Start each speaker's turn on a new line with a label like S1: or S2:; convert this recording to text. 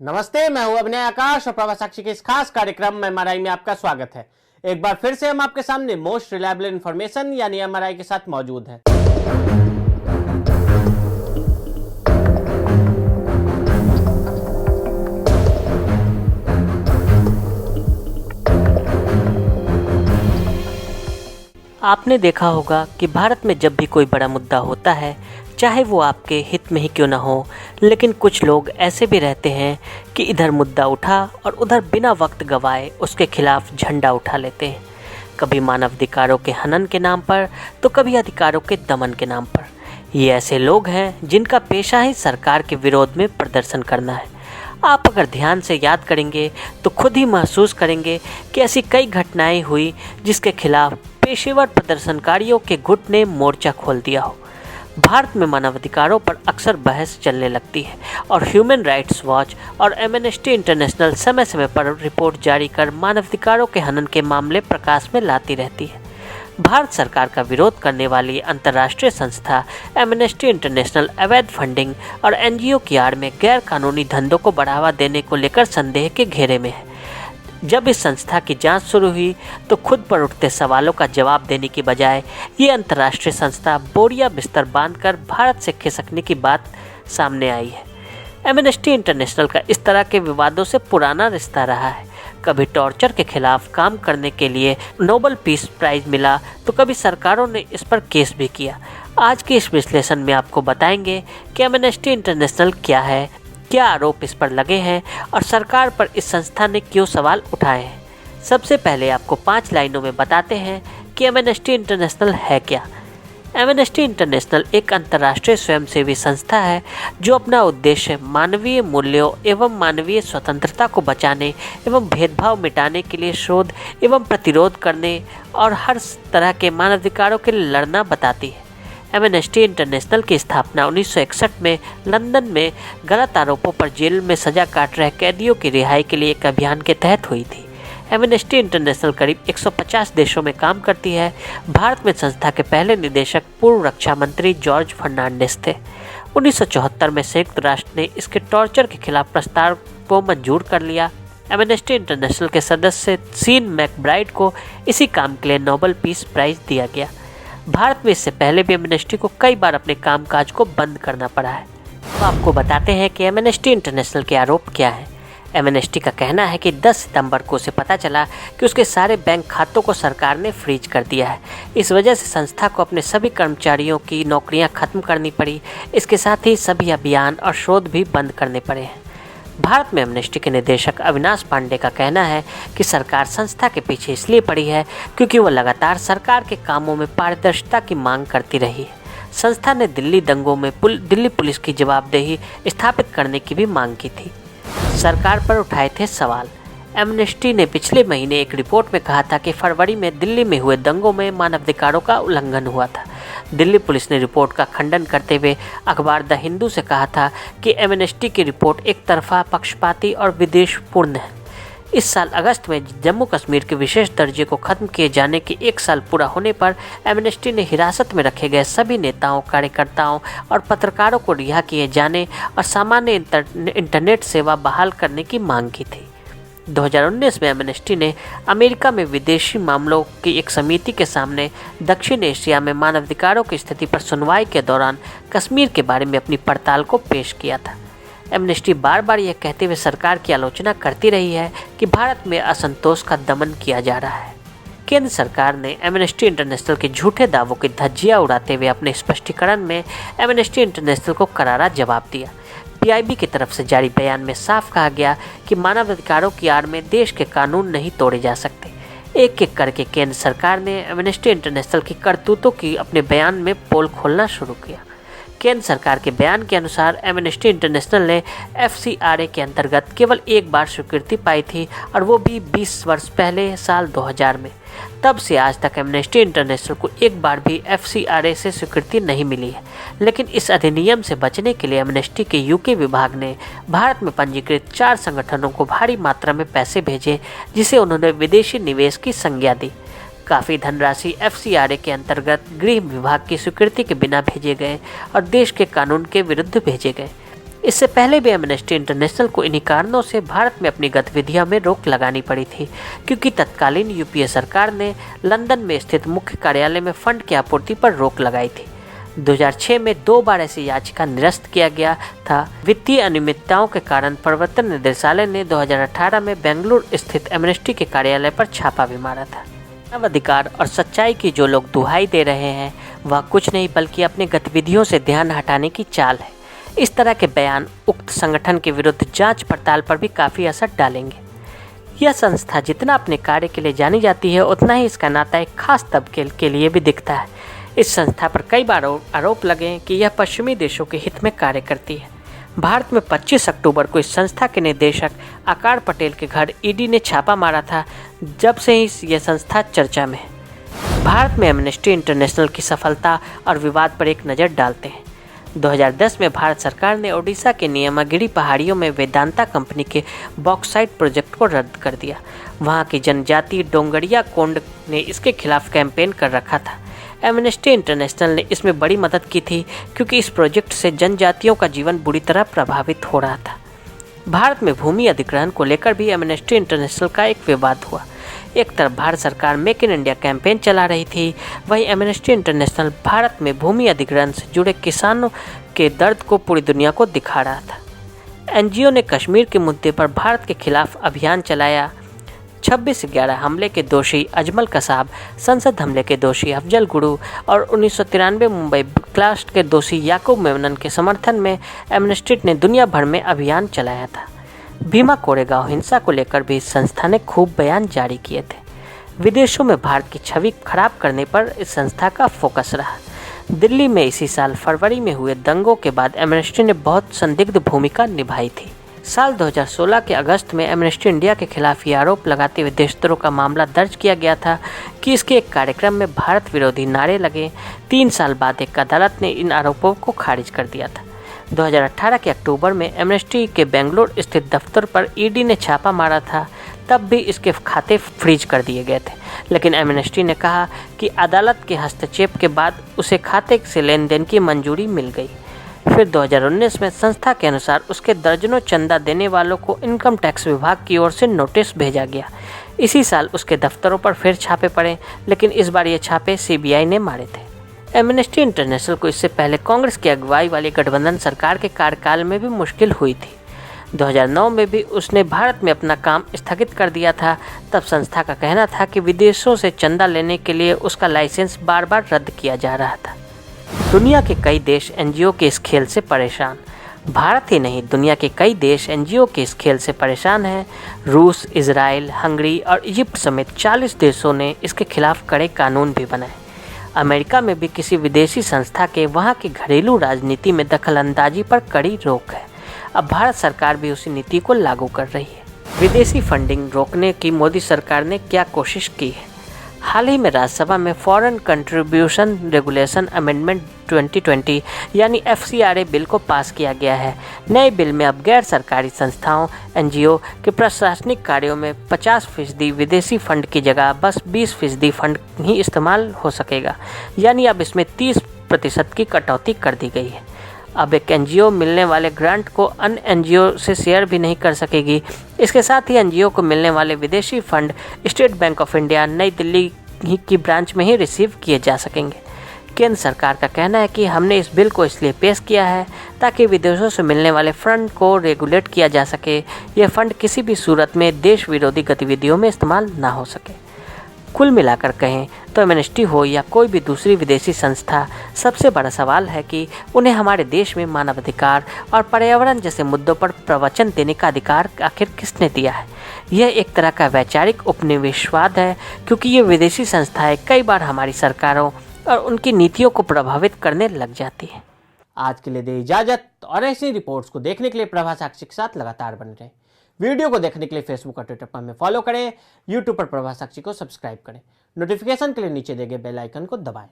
S1: नमस्ते, मैं हूं अभिनय आकाश और प्रभा साक्षी के इस खास कार्यक्रम में एमआरआई में आपका स्वागत है। एक बार फिर से हम आपके सामने मोस्ट रिलायबल इंफॉर्मेशन यानी एमआरआई के साथ मौजूद हैं।
S2: आपने देखा होगा कि भारत में जब भी कोई बड़ा मुद्दा होता है, चाहे वो आपके हित में ही क्यों ना हो, लेकिन कुछ लोग ऐसे भी रहते हैं कि इधर मुद्दा उठा और उधर बिना वक्त गवाए उसके खिलाफ झंडा उठा लेते हैं। कभी मानवाधिकारों के हनन के नाम पर तो कभी अधिकारों के दमन के नाम पर। ये ऐसे लोग हैं जिनका पेशा ही सरकार के विरोध में प्रदर्शन करना है। आप अगर ध्यान से याद करेंगे तो खुद ही महसूस करेंगे कि ऐसी कई घटनाएं हुई जिसके खिलाफ पेशेवर प्रदर्शनकारियों के गुट ने मोर्चा खोल दिया हो। भारत में मानवाधिकारों पर अक्सर बहस चलने लगती है और ह्यूमन राइट्स वॉच और एमनेस्टी इंटरनेशनल समय समय पर रिपोर्ट जारी कर मानवाधिकारों के हनन के मामले प्रकाश में लाती रहती है। भारत सरकार का विरोध करने वाली अंतर्राष्ट्रीय संस्था एमनेस्टी इंटरनेशनल अवैध फंडिंग और एनजीओ की आड़ में गैर कानूनी धंधों को बढ़ावा देने को लेकर संदेह के घेरे में है। जब इस संस्था की जांच शुरू हुई तो खुद पर उठते सवालों का जवाब देने की बजाय ये अंतर्राष्ट्रीय संस्था बोरिया बिस्तर बांधकर भारत से खिसकने की बात सामने आई है। एमनेस्टी इंटरनेशनल का इस तरह के विवादों से पुराना रिश्ता रहा है। कभी टॉर्चर के खिलाफ काम करने के लिए नोबेल पीस प्राइज मिला तो कभी सरकारों ने इस पर केस भी किया। आज के इस विश्लेषण में आपको बताएंगे कि एमनेस्टी इंटरनेशनल क्या है, क्या आरोप इस पर लगे हैं और सरकार पर इस संस्था ने क्यों सवाल उठाए हैं। सबसे पहले आपको 5 लाइनों में बताते हैं कि एमनेस्टी इंटरनेशनल है क्या। एमनेस्टी इंटरनेशनल एक अंतर्राष्ट्रीय स्वयंसेवी संस्था है जो अपना उद्देश्य मानवीय मूल्यों एवं मानवीय स्वतंत्रता को बचाने एवं भेदभाव मिटाने के लिए शोध एवं प्रतिरोध करने और हर तरह के मानवाधिकारों के लिए लड़ना बताती है। एमनेस्टी इंटरनेशनल की स्थापना 1961 में लंदन में गलत आरोपों पर जेल में सजा काट रहे कैदियों की रिहाई के लिए एक अभियान के तहत हुई थी। एमनेस्टी इंटरनेशनल करीब 150 देशों में काम करती है। भारत में संस्था के पहले निदेशक पूर्व रक्षा मंत्री जॉर्ज फर्नांडिस थे। 1974 में संयुक्त राष्ट्र ने इसके टॉर्चर के खिलाफ प्रस्ताव को मंजूर कर लिया। एमनेस्टी इंटरनेशनल के सदस्य सीन मैकब्राइड को इसी काम के लिए नोबेल पीस प्राइज दिया गया। भारत में इससे पहले भी एमनेस्टी को कई बार अपने कामकाज को बंद करना पड़ा है। तो आपको बताते हैं कि एमनेस्टी इंटरनेशनल के आरोप क्या है। एमनेस्टी का कहना है कि 10 सितंबर को उसे पता चला कि उसके सारे बैंक खातों को सरकार ने फ्रीज कर दिया है। इस वजह से संस्था को अपने सभी कर्मचारियों की नौकरियां खत्म करनी पड़ी। इसके साथ ही सभी अभियान और शोध भी बंद करने पड़े हैं। भारत में एमनेस्टी के निदेशक अविनाश पांडे का कहना है कि सरकार संस्था के पीछे इसलिए पड़ी है क्योंकि वह लगातार सरकार के कामों में पारदर्शिता की मांग करती रही है। संस्था ने दिल्ली दंगों में दिल्ली पुलिस की जवाबदेही स्थापित करने की भी मांग की थी। सरकार पर उठाए थे सवाल। एमनेस्टी ने पिछले महीने एक रिपोर्ट में कहा था कि फरवरी में दिल्ली में हुए दंगों में मानवाधिकारों का उल्लंघन हुआ था। दिल्ली पुलिस ने रिपोर्ट का खंडन करते हुए अखबार द हिंदू से कहा था कि एमनेस्टी की रिपोर्ट एक तरफा, पक्षपाती और विद्वेषपूर्ण है। इस साल अगस्त में जम्मू कश्मीर के विशेष दर्जे को खत्म किए जाने के 1 साल पूरा होने पर एमनेस्टी ने हिरासत में रखे गए सभी नेताओं, कार्यकर्ताओं और पत्रकारों को रिहा किए जाने और सामान्य इंटरनेट सेवा बहाल करने की मांग की थी। 2019 में एमनेस्टी ने अमेरिका में विदेशी मामलों की एक समिति के सामने दक्षिण एशिया में मानवाधिकारों की स्थिति पर सुनवाई के दौरान कश्मीर के बारे में अपनी पड़ताल को पेश किया था। एमनेस्टी बार बार यह कहते हुए सरकार की आलोचना करती रही है कि भारत में असंतोष का दमन किया जा रहा है। केंद्र सरकार ने एमनेस्टी इंटरनेशनल के झूठे दावों की धज्जियां उड़ाते हुए अपने स्पष्टीकरण में एमनेस्टी इंटरनेशनल को करारा जवाब दिया। पीआईबी की तरफ से जारी बयान में साफ कहा गया कि मानवाधिकारों की आड़ में देश के कानून नहीं तोड़े जा सकते। एक एक करके केंद्र सरकार ने एमनेस्टी इंटरनेशनल की करतूतों की अपने बयान में पोल खोलना शुरू किया। केंद्र सरकार के बयान के अनुसार एमनेस्टी इंटरनेशनल ने एफसीआरए के अंतर्गत केवल एक बार स्वीकृति पाई थी और वो भी 20 वर्ष पहले साल 2000 में। तब से आज तक एमनेस्टी इंटरनेशनल को एक बार भी एफसीआरए से स्वीकृति नहीं मिली है। लेकिन इस अधिनियम से बचने के लिए एमनेस्टी के यूके विभाग ने भारत में पंजीकृत 4 संगठनों को भारी मात्रा में पैसे भेजे, जिसे उन्होंने विदेशी निवेश की संज्ञा दी। काफ़ी धनराशि एफसीआरए के अंतर्गत गृह विभाग की स्वीकृति के बिना भेजे गए और देश के कानून के विरुद्ध भेजे गए। इससे पहले भी एमनेस्टी इंटरनेशनल को इन्हीं कारणों से भारत में अपनी गतिविधियों में रोक लगानी पड़ी थी, क्योंकि तत्कालीन यूपीए सरकार ने लंदन में स्थित मुख्य कार्यालय में फंड की आपूर्ति पर रोक लगाई थी। 2006 में 2 बार ऐसी याचिका निरस्त किया गया था। वित्तीय अनियमितताओं के कारण प्रवर्तन निदेशालय ने 2018 में बेंगलुरु स्थित एमनेस्टी के कार्यालय पर छापा भी मारा था। मानव अधिकार और सच्चाई की जो लोग दुहाई दे रहे हैं वह कुछ नहीं बल्कि अपनी गतिविधियों से ध्यान हटाने की चाल है। इस तरह के बयान उक्त संगठन के विरुद्ध जांच पड़ताल पर भी काफ़ी असर डालेंगे। यह संस्था जितना अपने कार्य के लिए जानी जाती है उतना ही इसका नाता एक खास तबके के लिए भी दिखता है। इस संस्था पर कई बार आरोप लगे कि यह पश्चिमी देशों के हित में कार्य करती है। भारत में 25 अक्टूबर को इस संस्था के निदेशक आकार पटेल के घर ईडी ने छापा मारा था। जब से ही यह संस्था चर्चा में है। भारत में एमनेस्टी इंटरनेशनल की सफलता और विवाद पर एक नज़र डालते हैं। 2010 में भारत सरकार ने ओडिशा के नियमागिरी पहाड़ियों में वेदांता कंपनी के बॉक्साइट प्रोजेक्ट को रद्द कर दिया। वहां की जनजाति डोंगरिया कोंड ने इसके खिलाफ कैंपेन कर रखा था। एमनेस्टी इंटरनेशनल ने इसमें बड़ी मदद की थी, क्योंकि इस प्रोजेक्ट से जनजातियों का जीवन बुरी तरह प्रभावित हो रहा था। भारत में भूमि अधिग्रहण को लेकर भी एमनेस्टी इंटरनेशनल का एक विवाद हुआ। एक तरफ भारत सरकार मेक इन इंडिया कैंपेन चला रही थी, वहीं एमनेस्टी इंटरनेशनल भारत में भूमि अधिग्रहण से जुड़े किसानों के दर्द को पूरी दुनिया को दिखा रहा था। एनजीओ ने कश्मीर के मुद्दे पर भारत के खिलाफ अभियान चलाया। 26/11 हमले के दोषी अजमल कसाब, संसद हमले के दोषी अफजल गुरु और 1993 मुंबई ब्लास्ट के दोषी याकूब मेमन के समर्थन में एमनेस्टी ने दुनिया भर में अभियान चलाया था। भीमा कोरेगांव हिंसा को लेकर भी इस संस्था ने खूब बयान जारी किए थे। विदेशों में भारत की छवि खराब करने पर इस संस्था का फोकस रहा। दिल्ली में इसी साल फरवरी में हुए दंगों के बाद एमनेस्टी ने बहुत संदिग्ध भूमिका निभाई थी। साल 2016 के अगस्त में एमनेस्टी इंडिया के खिलाफ ये आरोप लगाते हुए देशद्रोह का मामला दर्ज किया गया था कि इसके एक कार्यक्रम में भारत विरोधी नारे लगे। 3 साल बाद एक अदालत ने इन आरोपों को खारिज कर दिया था। 2018 के अक्टूबर में एमनेस्टी के बेंगलुरु स्थित दफ्तर पर ईडी ने छापा मारा था। तब भी इसके खाते फ्रीज कर दिए गए थे, लेकिन एमनेस्टी ने कहा कि अदालत के हस्तक्षेप के बाद उसे खाते से लेन देन की मंजूरी मिल गई। फिर 2019 में संस्था के अनुसार उसके दर्जनों चंदा देने वालों को इनकम टैक्स विभाग की ओर से नोटिस भेजा गया। इसी साल उसके दफ्तरों पर फिर छापे पड़े, लेकिन इस बार ये छापे सीबीआई ने मारे थे। एमनेस्टी इंटरनेशनल को इससे पहले कांग्रेस की अगुवाई वाली गठबंधन सरकार के कार्यकाल में भी मुश्किल हुई थी। 2009 में भी उसने भारत में अपना काम स्थगित कर दिया था। तब संस्था का कहना था कि विदेशों से चंदा लेने के लिए उसका लाइसेंस बार बार रद्द किया जा रहा था। दुनिया के कई देश एनजीओ के इस खेल से परेशान। भारत ही नहीं, दुनिया के कई देश एनजीओ के इस खेल से परेशान हैं। रूस, इजराइल, हंगरी और इजिप्ट समेत 40 देशों ने इसके खिलाफ कड़े कानून भी बनाए। अमेरिका में भी किसी विदेशी संस्था के वहाँ की घरेलू राजनीति में दखलंदाजी पर कड़ी रोक है। अब भारत सरकार भी उसी नीति को लागू कर रही है। विदेशी फंडिंग रोकने की मोदी सरकार ने क्या कोशिश की है? हाल ही में राज्यसभा में फॉरेन कंट्रीब्यूशन रेगुलेशन अमेंडमेंट 2020 यानी FCRA बिल को पास किया गया है। नए बिल में अब गैर सरकारी संस्थाओं एनजीओ के प्रशासनिक कार्यों में 50% विदेशी फंड की जगह बस 20% फंड ही इस्तेमाल हो सकेगा, यानी अब इसमें 30% की कटौती कर दी गई है। अब एक एनजीओ मिलने वाले ग्रांट को अन्य एनजीओ से शेयर भी नहीं कर सकेगी। इसके साथ ही एनजीओ को मिलने वाले विदेशी fund state bank of India नई दिल्ली की ब्रांच में ही रिसीव किए जा सकेंगे। केंद्र सरकार का कहना है कि हमने इस बिल को इसलिए पेश किया है ताकि विदेशों से मिलने वाले फंड को रेगुलेट किया जा सके। यह फंड किसी भी सूरत में देश विरोधी गतिविधियों में इस्तेमाल ना हो सके। कुल मिलाकर कहें तो एमनेस्टी हो या कोई भी दूसरी विदेशी संस्था, सबसे बड़ा सवाल है कि उन्हें हमारे देश में मानवाधिकार और पर्यावरण जैसे मुद्दों पर प्रवचन देने का अधिकार आखिर किसने दिया है। यह एक तरह का वैचारिक उपनिवेशवाद है, क्योंकि ये विदेशी संस्थाएं कई बार हमारी सरकारों और उनकी नीतियों को प्रभावित करने लग जाती है।
S1: आज के लिए दे इजाजत, और ऐसी रिपोर्ट्स को देखने के लिए प्रभा साक्षी के साथ लगातार बने रहें। वीडियो को देखने के लिए फेसबुक और ट्विटर पर हमें फॉलो करें, यूट्यूब पर प्रभा साक्षी को सब्सक्राइब करें। नोटिफिकेशन के लिए नीचे दिए गए बेल आइकन को दबाएं।